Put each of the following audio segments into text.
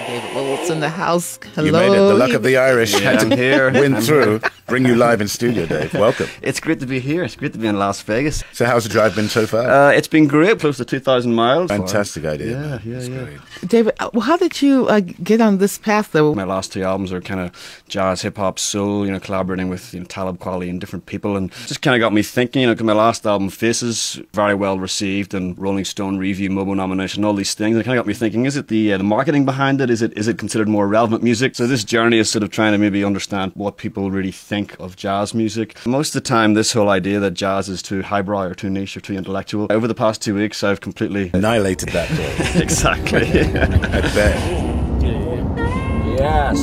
David Little's in the house. Hello. You made it. The luck of the Irish had to here. win through. Bring you live in studio, Dave. Welcome. It's great to be here. It's great to be in Las Vegas. So how's the drive been so far? It's been great, close to 2,000 miles. Fantastic idea. Yeah. Great. David, how did you get on this path, though? My last two albums are kind of jazz, hip-hop, soul, collaborating with Talib Kweli and different people, and just kind of got me thinking, because my last album, Faces, very well received, and Rolling Stone review, MOBO nomination, all these things. It kind of got me thinking, is it the marketing behind it? Is it considered more relevant music? So this journey is sort of trying to maybe understand what people really think of jazz music. Most of the time, this whole idea that jazz is too highbrow or too niche or too intellectual. Over the past 2 weeks, I've completely annihilated that, Dave. Exactly. I bet. Yes.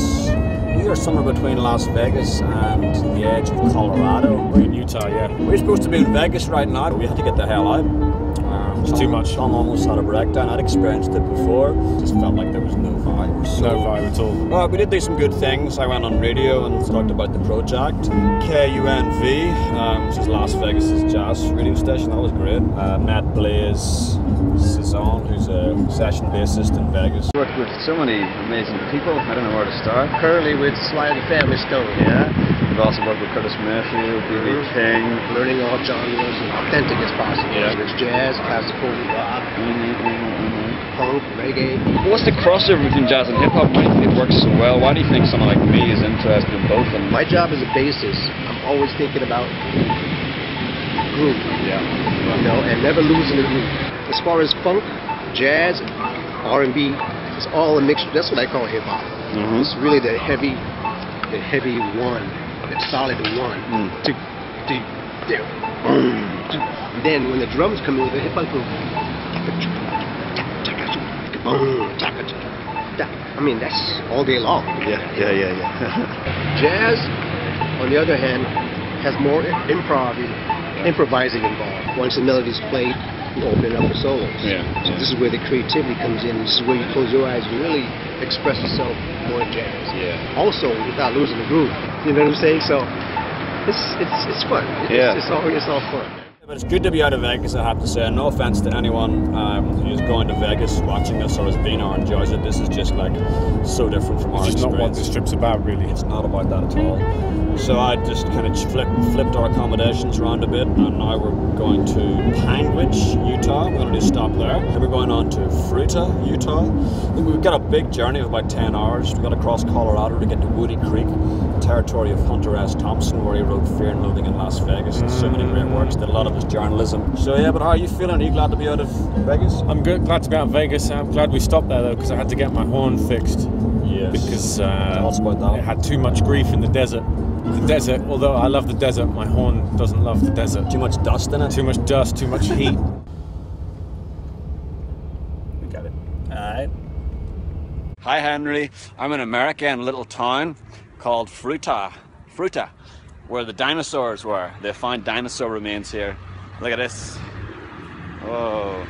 We are somewhere between Las Vegas and the edge of Colorado. We're in Utah, yeah. We're supposed to be in Vegas right now. We had to get the hell out. It's too much. Tom almost had a breakdown. I'd experienced it before. Just felt like there was no vibe. No vibe at all. Well, we did do some good things. I went on radio and talked about the project. KUNV, which is Las Vegas' jazz radio station. That was great. Matt Blaze Cezanne, who's a session bassist in Vegas. Worked with so many amazing people. I don't know where to start. Currently with Sly and the Family Stone. Yeah. We've also worked with Curtis Mayfield, B.B. King. Learning all genres and authentic as possible. Yeah. There's jazz, classical, rock, punk, reggae. What's the crossover between jazz and hip-hop? Why do you think it works so well? Why do you think someone like me is interested in both? And My job as a bassist, I'm always thinking about groove. Yeah. And never losing the groove. As far as funk, jazz, R&B, it's all a mixture. That's what I call hip-hop. It's really the heavy one, the solid one. Then when the drums come in with the hip-hop groove, I mean, that's all day long. Yeah. Jazz, on the other hand, has more improvising involved. Once the melody's played, you open it up for solos. So this is where the creativity comes in. This is where you close your eyes and really express yourself more in jazz. Also, without losing the groove. You know what I'm saying? So it's fun. It's all fun. But it's good to be out of Vegas, I have to say. No offense to anyone who's going to Vegas, watching us, or has been or enjoys it. This is just like so different from our experience. It's not what this trip's about, really. It's not about that at all. So I just kind of flipped our accommodations around a bit, and now we're going to Panguitch, Utah. We're going to do a stop there. Then we're going on to Fruita, Utah. We've got a big journey of about 10 hours. We've got to cross Colorado to get to Woody Creek, territory of Hunter S. Thompson, where he wrote Fear and Loathing in Las Vegas. And so many great works. Did a lot of his journalism. So yeah, but how are you feeling? Are you glad to be out of Vegas? I'm good. Glad to be out of Vegas. I'm glad we stopped there though, because I had to get my horn fixed. Yes. Because Tell us about that. it had too much grief in the desert. The desert, although I love the desert, my horn doesn't love the desert. Too much dust in it? Too much dust, too much heat. We got it. Alright. Hi Henry, I'm in America in a little town called Fruita, where the dinosaurs were. They found dinosaur remains here. Look at this. Whoa.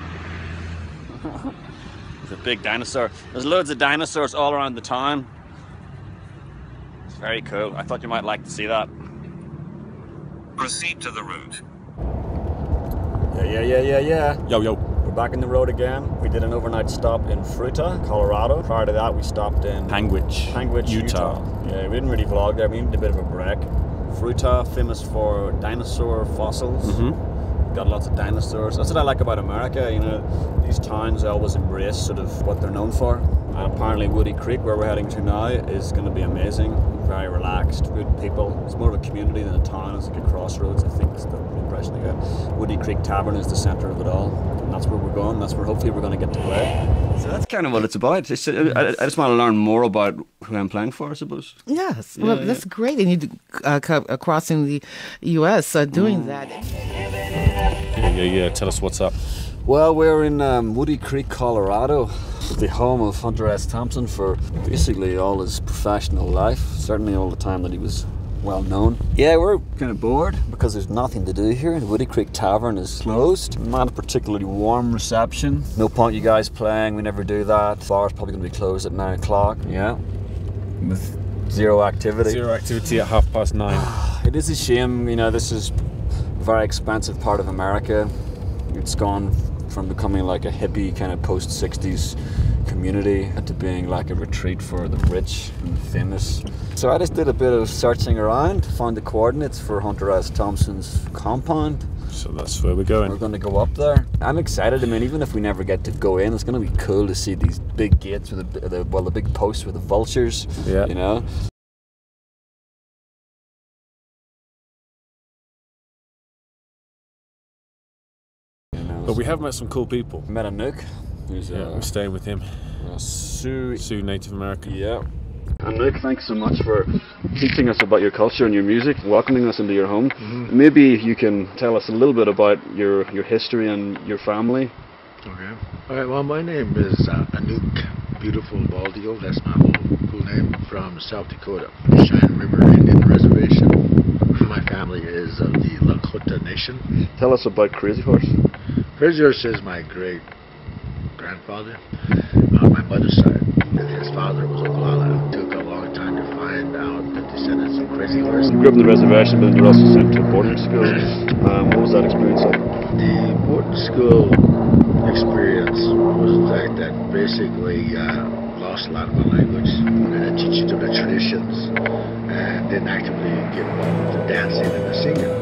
It's a big dinosaur. There's loads of dinosaurs all around the town. It's very cool. I thought you might like to see that. Proceed to the route. Yeah. Yo. We're back in the road again. We did an overnight stop in Fruita, Colorado. Prior to that, we stopped in Panguitch, Utah. Yeah, we didn't really vlog there. We needed a bit of a break. Fruita, famous for dinosaur fossils. Got lots of dinosaurs. That's what I like about America. These towns always embrace sort of what they're known for. And apparently Woody Creek, where we're heading to now, is going to be amazing. Very relaxed, good people. It's more of a community than a town. It's like a crossroads, I think, is the impression I get. Woody Creek Tavern is the centre of it all. And that's where we're going. That's where hopefully we're going to get to play. So that's kind of what it's about. I just want to learn more about who I'm playing for, I suppose. Yes. Well, that's great. And you crossing the U.S. Doing that. Yeah. Tell us what's up. Well, we're in Woody Creek, Colorado, the home of Hunter S. Thompson for basically all his professional life, certainly all the time that he was well known. Yeah, we're kind of bored because there's nothing to do here. The Woody Creek Tavern is closed. Not a particularly warm reception. No point you guys playing, we never do that. The bar's probably going to be closed at 9 o'clock. Yeah, with zero activity. Zero activity at 9:30. It is a shame, this is a very expensive part of America. It's gone from becoming like a hippie kind of post-60s community to being like a retreat for the rich and famous. So I just did a bit of searching around, found the coordinates for Hunter S. Thompson's compound. So that's where we're going. We're going to go up there. I'm excited. I mean, even if we never get to go in, it's going to be cool to see these big gates with the big posts with the vultures. Yeah. You know. But we have met some cool people. Met a Nook. Who's, we're staying with him. Sioux Native American. Yeah. And Nick, thanks so much for teaching us about your culture and your music, welcoming us into your home. Mm-hmm. Maybe you can tell us a little bit about your history and your family. Okay. All right. Well, my name is Anouk Beautiful Baldio. That's my whole name. From South Dakota, Cheyenne River Indian Reservation. My family is of the Lakota Nation. Tell us about Crazy Horse. Crazy Horse is my great grandfather on my mother's side. His father was Oglala. It took a long time to find out the descendants of Crazy Horse. You grew up in the reservation, but you're also sent to boarding school. What was that experience like? The boarding school experience was the fact that basically lost a lot of my language and it teaches you the traditions and didn't actively get involved with the dancing and the singing.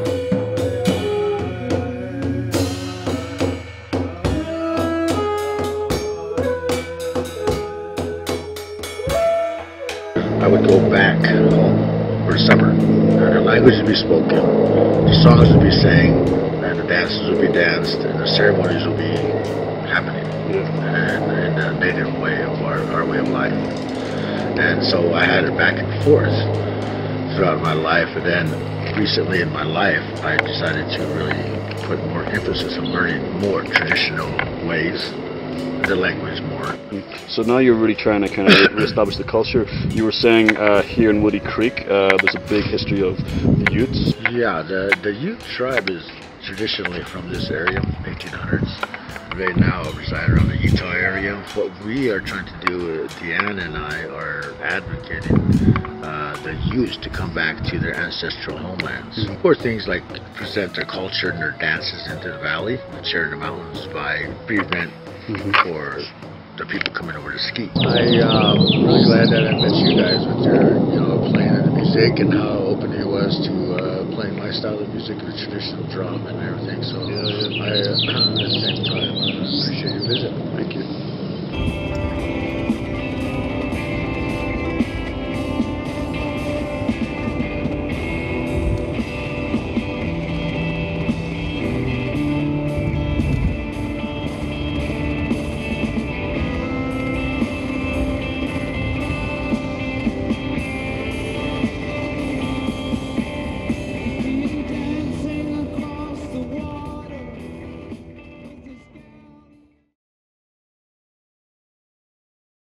I would go back home for the summer. The language would be spoken, the songs would be sang, and the dances would be danced, and the ceremonies would be happening in the native way of our way of life. And so I had it back and forth throughout my life, and then recently in my life I decided to really put more emphasis on learning more traditional ways, the language more. So now you're really trying to kind of reestablish the culture. You were saying here in Woody Creek there's a big history of Utes. Yeah, the Ute tribe is traditionally from this area, 1800s. They now reside around the Utah area. What we are trying to do, Deanna and I are advocating the Utes to come back to their ancestral homelands. Mm-hmm. For things like present their culture and their dances into the valley, share in the mountains by prevent for the people coming over to ski. I'm really glad that I met you guys with your, playing the music and how open he was to playing my style of music and the traditional drum and everything. So I, at the same time, appreciate your visit. Thank you.